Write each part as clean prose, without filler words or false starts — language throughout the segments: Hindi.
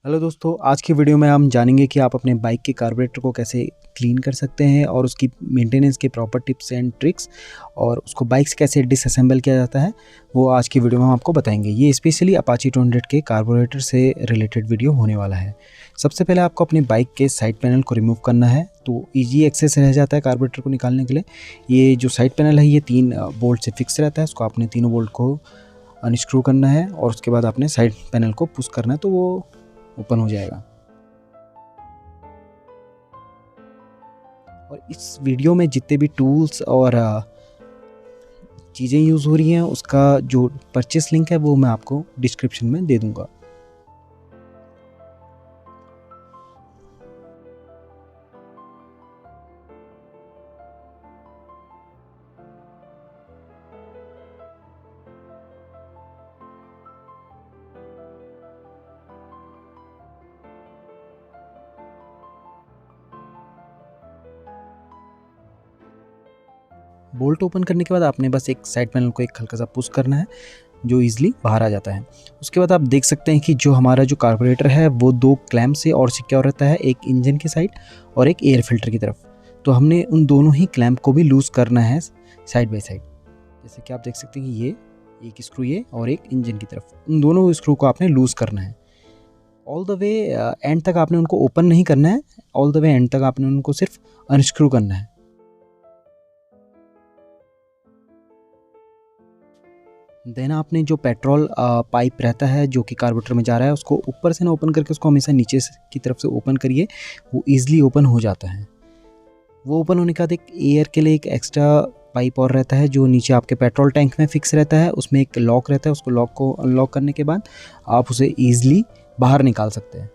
हेलो दोस्तों, आज की वीडियो में हम जानेंगे कि आप अपने बाइक के कार्बोरेटर को कैसे क्लीन कर सकते हैं और उसकी मेंटेनेंस के प्रॉपर टिप्स एंड ट्रिक्स और उसको बाइक से कैसे डिसअसेंबल किया जाता है, वो आज की वीडियो में हम आपको बताएंगे। ये स्पेशली अपाची 200 के कार्बोरेटर से रिलेटेड वीडियो होने वाला है। सबसे पहले आपको अपनी बाइक के साइड पैनल को रिमूव करना है, तो ईजी एक्सेस रह जाता है कार्बोरेटर को निकालने के लिए। ये जो साइड पैनल है ये 3 बोल्ट से फिक्स रहता है, उसको आपने तीनों बोल्ट को अनस्क्रू करना है और उसके बाद आपने साइड पैनल को पुश करना है तो वो ओपन हो जाएगा। और इस वीडियो में जितने भी टूल्स और चीज़ें यूज़ हो रही हैं उसका जो परचेस लिंक है वो मैं आपको डिस्क्रिप्शन में दे दूंगा। बोल्ट ओपन करने के बाद आपने बस एक साइड पैनल को एक हल्का सा पुश करना है जो ईजिली बाहर आ जाता है। उसके बाद आप देख सकते हैं कि जो हमारा जो कार्बोरेटर है वो 2 क्लैंप से और सिक्योर रहता है, एक इंजन की साइड और एक एयर फिल्टर की तरफ। तो हमने उन दोनों ही क्लैंप को भी लूज़ करना है साइड बाय साइड। जैसे कि आप देख सकते हैं कि ये एक स्क्रू ये और एक इंजन की तरफ, उन दोनों स्क्रू को आपने लूज़ करना है। ऑल द वे एंड तक आपने उनको ओपन नहीं करना है, ऑल द वे एंड तक आपने उनको सिर्फ अनस्क्रू करना है। देन आपने जो पेट्रोल पाइप रहता है जो कि कार्बोरेटर में जा रहा है उसको ऊपर से ना ओपन करके उसको हमेशा नीचे की तरफ से ओपन करिए, वो ईजिली ओपन हो जाता है। वो ओपन होने के बाद एक एयर के लिए एक एक्स्ट्रा पाइप और रहता है जो नीचे आपके पेट्रोल टैंक में फिक्स रहता है, उसमें एक लॉक रहता है, उसको लॉक को अनलॉक करने के बाद आप उसे ईजिली बाहर निकाल सकते हैं।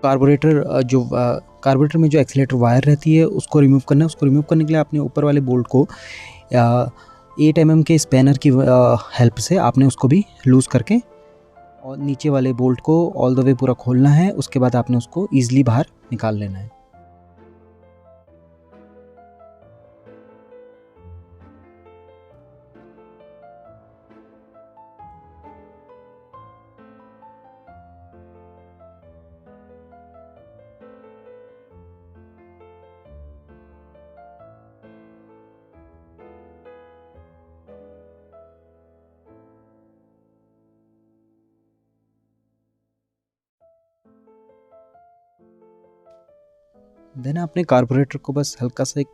कार्बोरेटर में जो एक्सीलेटर वायर रहती है उसको रिमूव करना है। उसको रिमूव करने के लिए आपने ऊपर वाले बोल्ट को 8 mm के स्पैनर की हेल्प से आपने उसको भी लूज़ करके और नीचे वाले बोल्ट को ऑल द वे पूरा खोलना है। उसके बाद आपने उसको ईजिली बाहर निकाल लेना है। देन आपने कार्बोरेटर को बस हल्का सा एक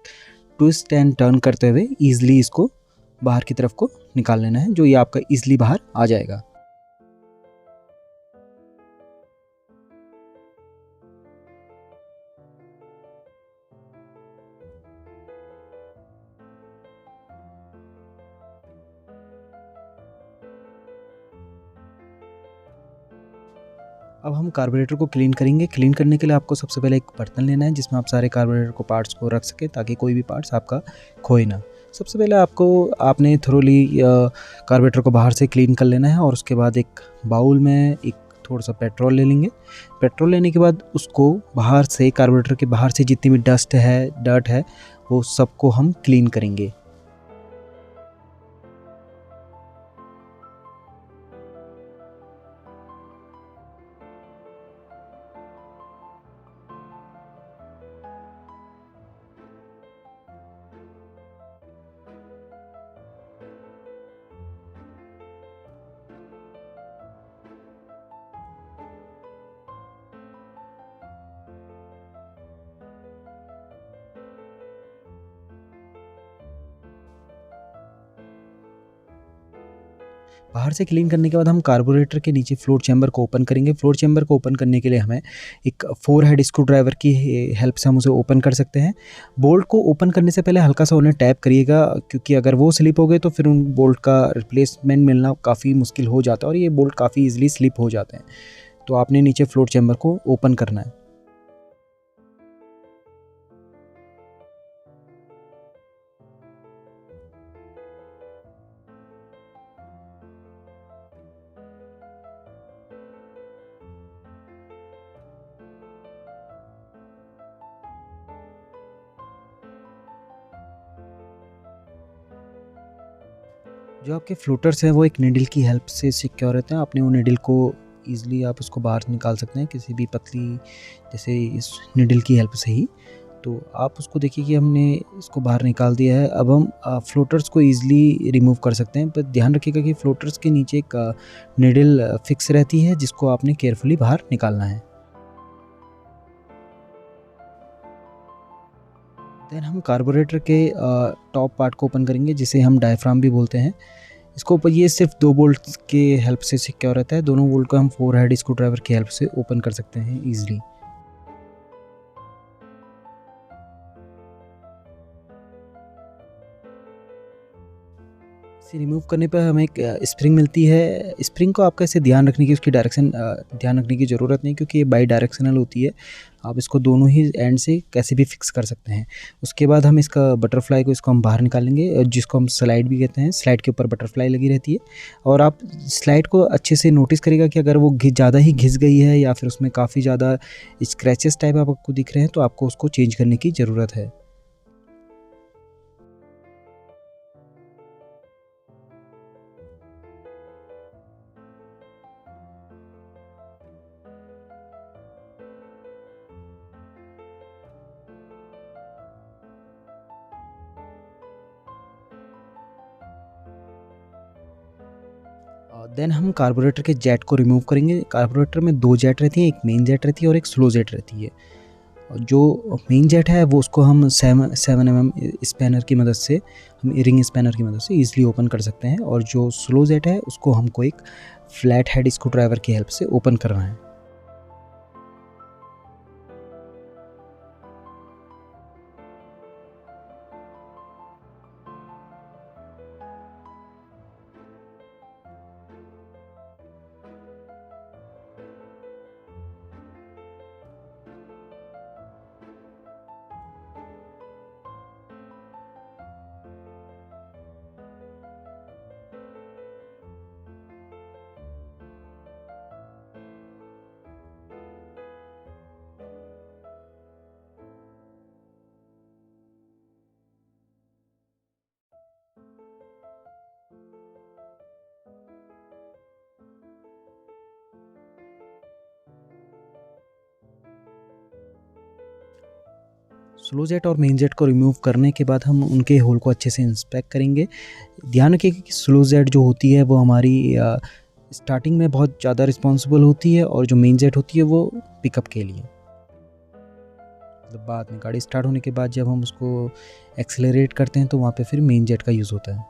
ट्विस्ट एंड टर्न करते हुए ईजिली इसको बाहर की तरफ को निकाल लेना है, जो ये आपका ईजिली बाहर आ जाएगा। अब हम कार्बोरेटर को क्लीन करेंगे। क्लीन करने के लिए आपको सबसे पहले एक बर्तन लेना है जिसमें आप सारे कार्बोरेटर को पार्ट्स को रख सकें ताकि कोई भी पार्ट्स आपका खोए ना। सबसे पहले आपने थोरोली कार्बोरेटर को बाहर से क्लीन कर लेना है और उसके बाद एक बाउल में एक थोड़ा सा पेट्रोल ले लेंगे। पेट्रोल लेने के बाद उसको बाहर से कार्बोरेटर के बाहर से जितनी भी डर्ट है वो सबको हम क्लीन करेंगे। बाहर से क्लीन करने के बाद हम कार्बोरेटर के नीचे फ्लोर चैम्बर को ओपन करेंगे। फ्लोर चैम्बर को ओपन करने के लिए हमें एक 4 हेड स्क्रू ड्राइवर की हेल्प से हम उसे ओपन कर सकते हैं। बोल्ट को ओपन करने से पहले हल्का सा उन्हें टैप करिएगा, क्योंकि अगर वो स्लिप हो गए तो फिर उन बोल्ट का रिप्लेसमेंट मिलना काफ़ी मुश्किल हो जाता है और ये बोल्ट काफ़ी ईजिली स्लिप हो जाते हैं। तो आपने नीचे फ्लोर चैम्बर को ओपन करना है। जो आपके फ्लोटर्स हैं वो एक नीडल की हेल्प से सिक्योर रहते हैं। आपने वो नीडल को ईज़िली आप उसको बाहर निकाल सकते हैं किसी भी पतली जैसे इस नीडल की हेल्प से ही। तो आप उसको देखिए कि हमने इसको बाहर निकाल दिया है। अब हम फ्लोटर्स को ईज़िली रिमूव कर सकते हैं, पर ध्यान रखिएगा कि फ्लोटर्स के नीचे एक नीडल फिक्स रहती है जिसको आपने केयरफुली बाहर निकालना है। देन हम कार्बोरेटर के टॉप पार्ट को ओपन करेंगे जिसे हम डायफ्राम भी बोलते हैं। इसको ऊपर ये सिर्फ 2 बोल्ट्स के हेल्प से सिक्योर रहता है। दोनों बोल्ट को हम 4 हेड स्क्रू ड्राइवर की हेल्प से ओपन कर सकते हैं ईज़िली। इसे रिमूव करने पर हमें एक स्प्रिंग मिलती है। स्प्रिंग को आपको ऐसे ध्यान रखने की उसकी डायरेक्शन ध्यान रखने की ज़रूरत नहीं, क्योंकि ये बाई डायरेक्शनल होती है। आप इसको दोनों ही एंड से कैसे भी फिक्स कर सकते हैं। उसके बाद हम इसका बटरफ्लाई को इसको हम बाहर निकालेंगे, जिसको हम स्लाइड भी कहते हैं। स्लाइड के ऊपर बटरफ्लाई लगी रहती है और आप स्लाइड को अच्छे से नोटिस करिएगा कि अगर वो ज़्यादा ही घिस गई है या फिर उसमें काफ़ी ज़्यादा स्क्रैचेस टाइप आपको दिख रहे हैं, तो आपको उसको चेंज करने की ज़रूरत है। देन हम कार्बोरेटर के जेट को रिमूव करेंगे। कार्बोरेटर में 2 जेट रहती हैं, एक मेन जेट रहती है और एक स्लो जेट रहती है। और जो मेन जेट है वो उसको हम 7 mm स्पैनर की मदद से, हम रिंग स्पैनर की मदद से ईज़िली ओपन कर सकते हैं, और जो स्लो जेट है उसको हमको एक फ्लैट हेड स्क्रू ड्राइवर की हेल्प से ओपन करना है। स्लो जेट और मेन जेट को रिमूव करने के बाद हम उनके होल को अच्छे से इंस्पेक्ट करेंगे। ध्यान रखिएगा कि स्लो जेट जो होती है वो हमारी स्टार्टिंग में बहुत ज़्यादा रिस्पॉन्सिबल होती है, और जो मेन जेट होती है वो पिकअप के लिए, मतलब बाद में गाड़ी स्टार्ट होने के बाद जब हम उसको एक्सेलरेट करते हैं तो वहाँ पे फिर मेन जेट का यूज़ होता है।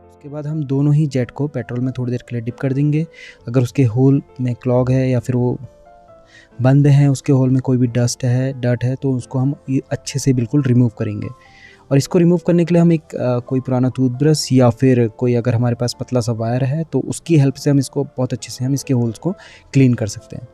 उसके बाद हम दोनों ही जेट को पेट्रोल में थोड़ी देर के लिए डिप कर देंगे। अगर उसके होल में क्लॉग है या फिर वो बंद है, उसके होल में कोई भी डर्ट है तो उसको हम अच्छे से बिल्कुल रिमूव करेंगे। और इसको रिमूव करने के लिए हम एक कोई पुराना टूथब्रश या फिर कोई अगर हमारे पास पतला सा वायर है तो उसकी हेल्प से हम इसको बहुत अच्छे से हम इसके होल्स को क्लीन कर सकते हैं।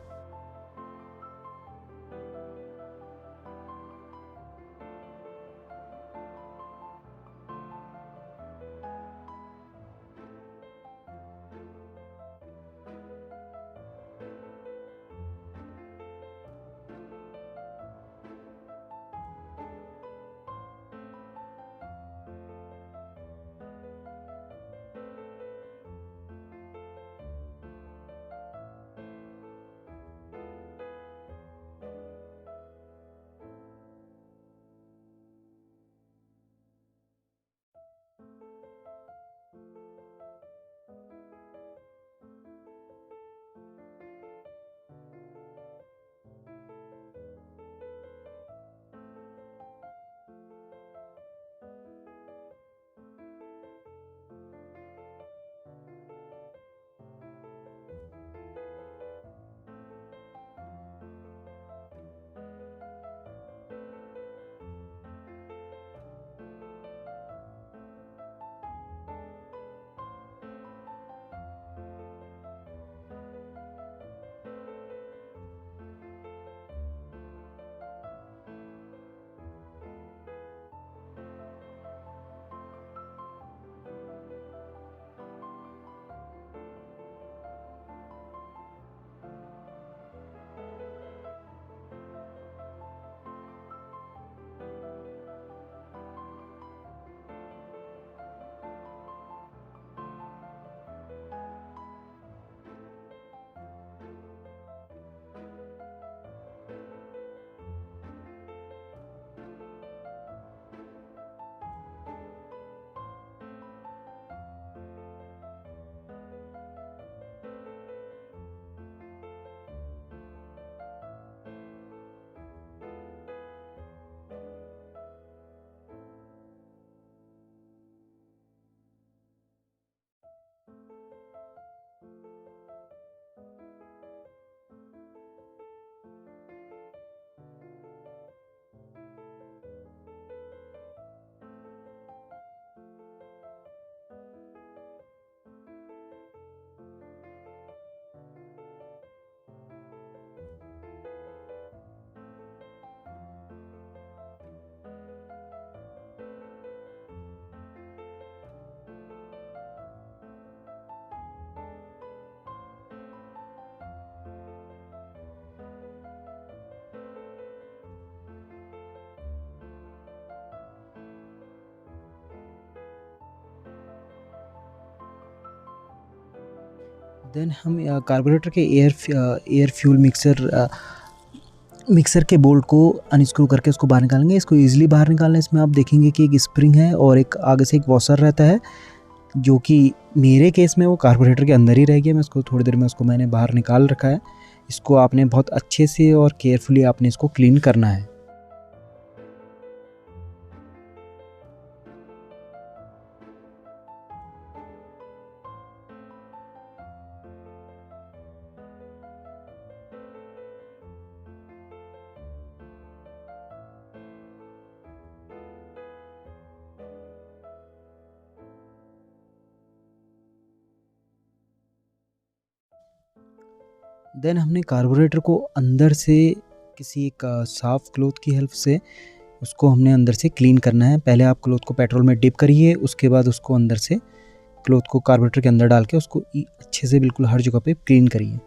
देन हम कार्बोरेटर के एयर फ्यूल मिक्सर के बोल्ट को अनस्क्रू करके उसको बाहर निकालेंगे। इसको ईजिली बाहर निकालना, इसमें आप देखेंगे कि एक स्प्रिंग है और एक आगे से एक वॉशर रहता है, जो कि मेरे केस में वो कार्बोरेटर के अंदर ही रह गया। मैं उसको थोड़ी देर में मैंने बाहर निकाल रखा है। इसको आपने बहुत अच्छे से और केयरफुली आपने इसको क्लीन करना है। देन हमने कार्बोरेटर को अंदर से किसी एक साफ़ क्लॉथ की हेल्प से उसको हमने अंदर से क्लीन करना है। पहले आप क्लॉथ को पेट्रोल में डिप करिए, उसके बाद उसको अंदर से क्लॉथ को कार्बोरेटर के अंदर डाल के उसको अच्छे से बिल्कुल हर जगह पे क्लीन करिए।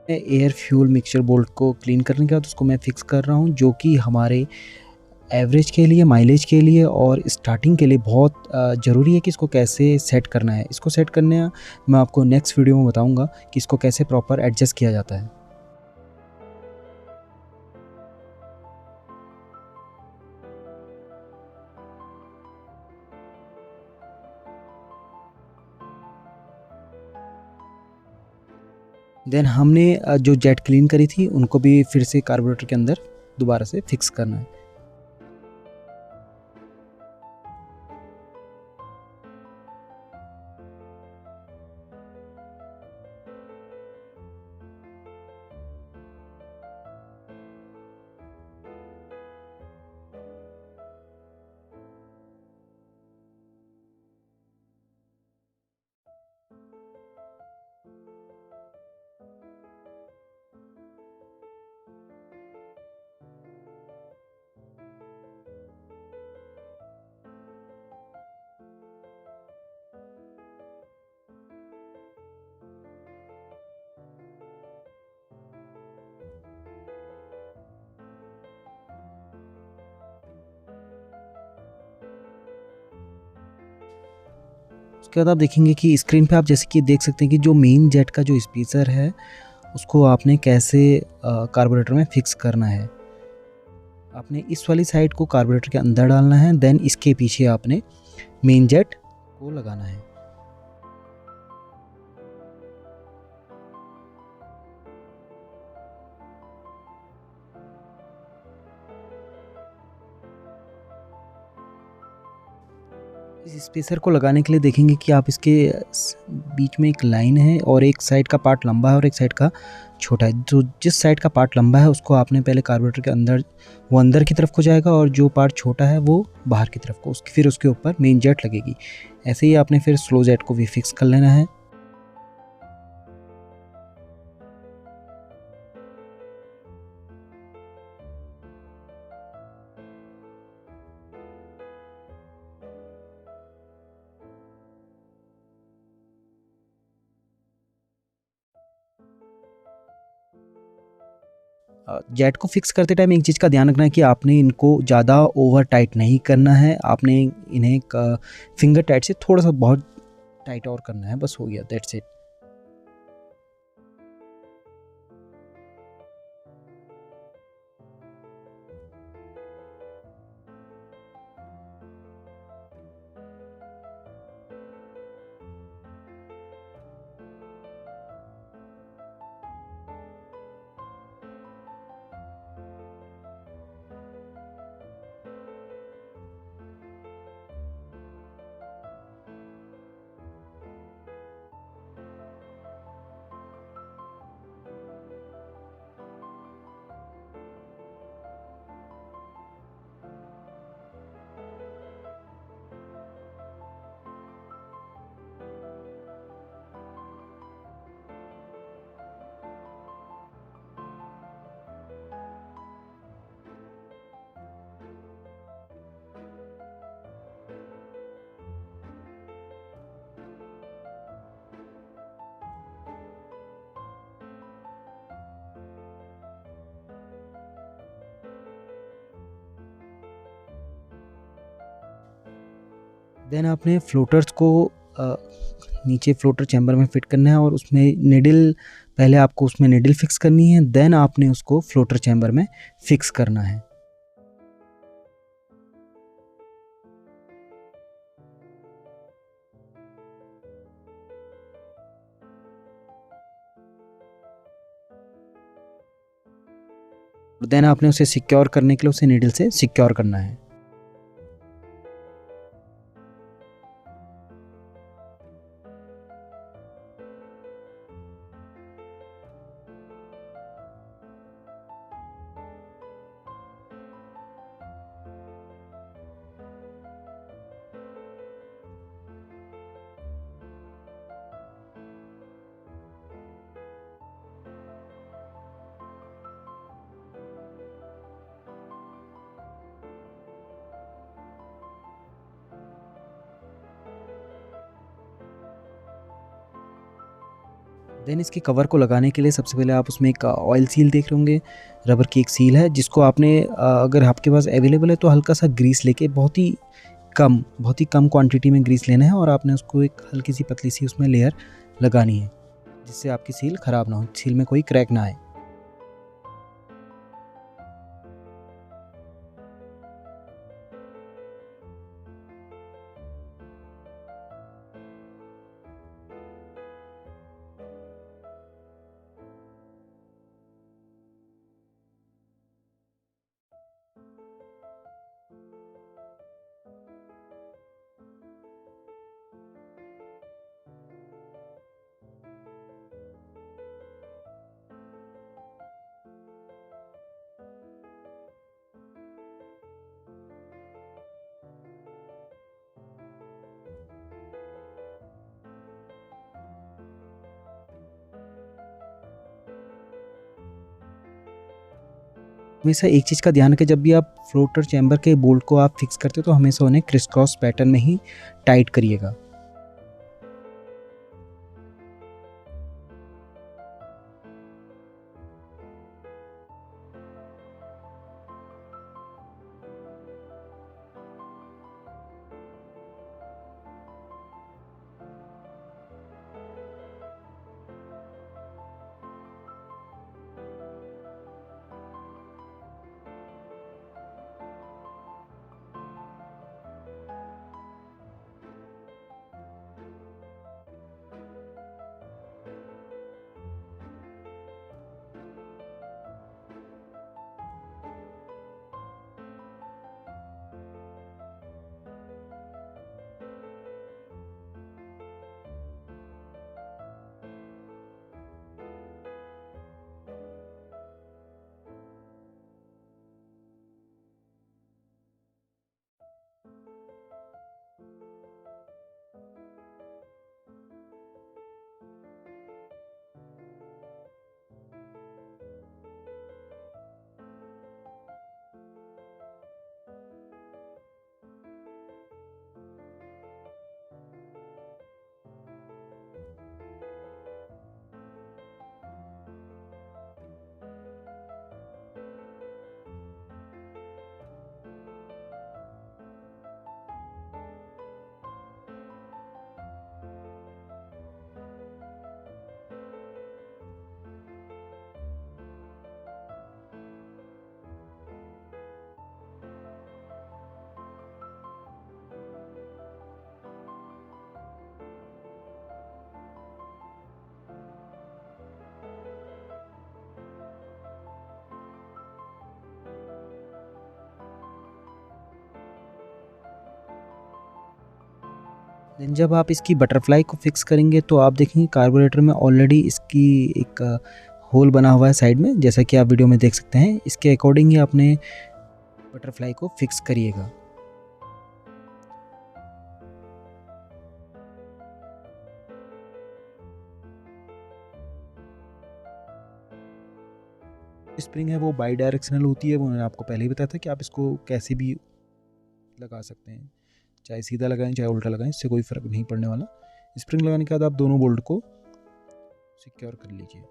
एयर फ्यूल मिक्सचर बोल्ट को क्लीन करने के बाद उसको मैं फिक्स कर रहा हूँ, जो कि हमारे एवरेज के लिए, माइलेज के लिए और स्टार्टिंग के लिए बहुत ज़रूरी है कि इसको कैसे सेट करना है। इसको सेट करने मैं आपको नेक्स्ट वीडियो में बताऊंगा कि इसको कैसे प्रॉपर एडजस्ट किया जाता है। देन हमने जो जेट क्लीन करी थी उनको भी फिर से कार्बोरेटर के अंदर दोबारा से फिक्स करना है। उसके बाद आप देखेंगे कि स्क्रीन पे आप जैसे कि देख सकते हैं कि जो मेन जेट का जो स्पेसर है उसको आपने कैसे कार्बोरेटर में फिक्स करना है। आपने इस वाली साइड को कार्बोरेटर के अंदर डालना है, देन इसके पीछे आपने मेन जेट को लगाना है। इस स्पेसर को लगाने के लिए देखेंगे कि आप इसके बीच में एक लाइन है और एक साइड का पार्ट लंबा है और एक साइड का छोटा है। जो जिस साइड का पार्ट लंबा है उसको आपने पहले कार्बोरेटर के अंदर, वो अंदर की तरफ को जाएगा, और जो पार्ट छोटा है वो बाहर की तरफ को, फिर उसके ऊपर मेन जेट लगेगी। ऐसे ही आपने फिर स्लो जेट को भी फिक्स कर लेना है। जेट को फिक्स करते टाइम एक चीज़ का ध्यान रखना है कि आपने इनको ज़्यादा ओवर टाइट नहीं करना है। आपने इन्हें फिंगर टाइट से थोड़ा सा बहुत टाइट और करना है, बस हो गया, दैट्स इट। देन आपने फ्लोटर्स को नीचे फ्लोटर चैम्बर में फिट करना है और उसमें निडल, पहले आपको उसमें निडल फिक्स करनी है, देन आपने उसको फ्लोटर चैम्बर में फिक्स करना है। देन आपने उसे सिक्योर करने के लिए उसे नीडल से सिक्योर करना है। देन इसके कवर को लगाने के लिए सबसे पहले आप उसमें एक ऑयल सील देख रहे होंगे, रबर की एक सील है जिसको आपने अगर आपके पास अवेलेबल है तो हल्का सा ग्रीस लेके बहुत ही कम क्वांटिटी में ग्रीस लेना है और आपने उसको एक हल्की सी पतली सी उसमें लेयर लगानी है जिससे आपकी सील ख़राब ना हो, सील में कोई क्रैक ना आए। हमेशा एक चीज़ का ध्यान रखें, जब भी आप फ्लोटर चैम्बर के बोल्ट को आप फिक्स करते हो तो हमेशा उन्हें क्रिस क्रॉस पैटर्न में ही टाइट करिएगा। देन जब आप इसकी बटरफ्लाई को फिक्स करेंगे तो आप देखेंगे कार्बोरेटर में ऑलरेडी इसकी एक होल बना हुआ है साइड में, जैसा कि आप वीडियो में देख सकते हैं। इसके अकॉर्डिंग ही आपने बटरफ्लाई को फिक्स करिएगा। स्प्रिंग है वो बाई डायरेक्शनल होती है, वो मैंने आपको पहले ही बताया था कि आप इसको कैसे भी लगा सकते हैं, चाहे सीधा लगाएं चाहे उल्टा लगाएं, इससे कोई फ़र्क नहीं पड़ने वाला। स्प्रिंग लगाने के बाद आप दोनों बोल्ट को सिक्योर कर लीजिए।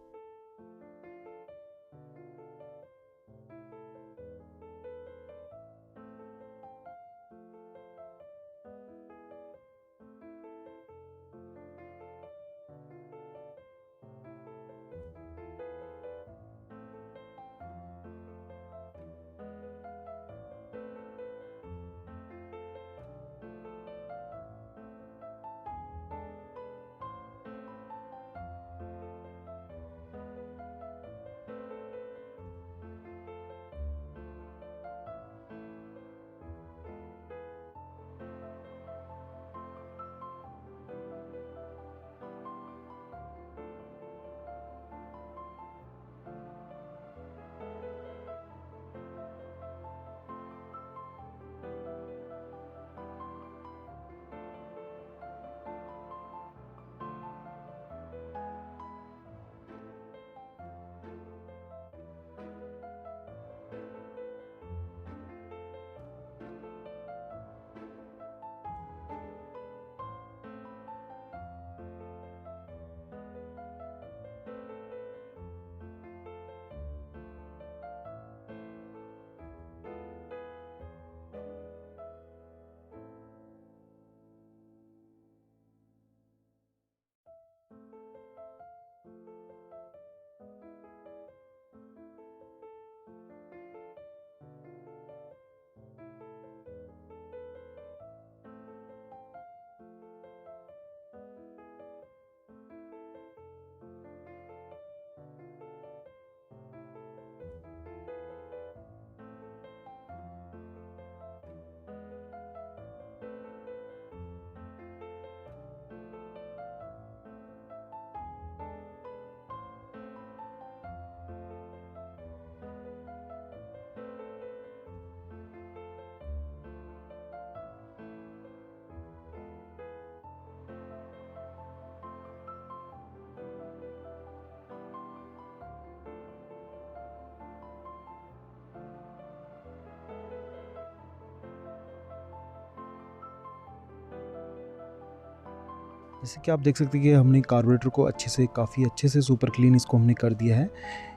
जैसे कि आप देख सकते हैं कि हमने कार्बोरेटर को काफ़ी अच्छे से सुपर क्लीन इसको हमने कर दिया है।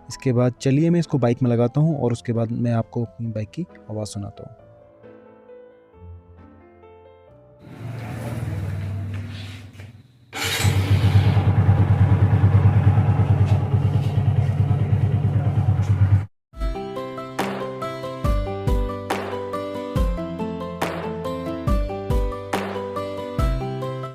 इसके बाद चलिए मैं इसको बाइक में लगाता हूँ और उसके बाद मैं आपको अपनी बाइक की आवाज़ सुनाता हूँ।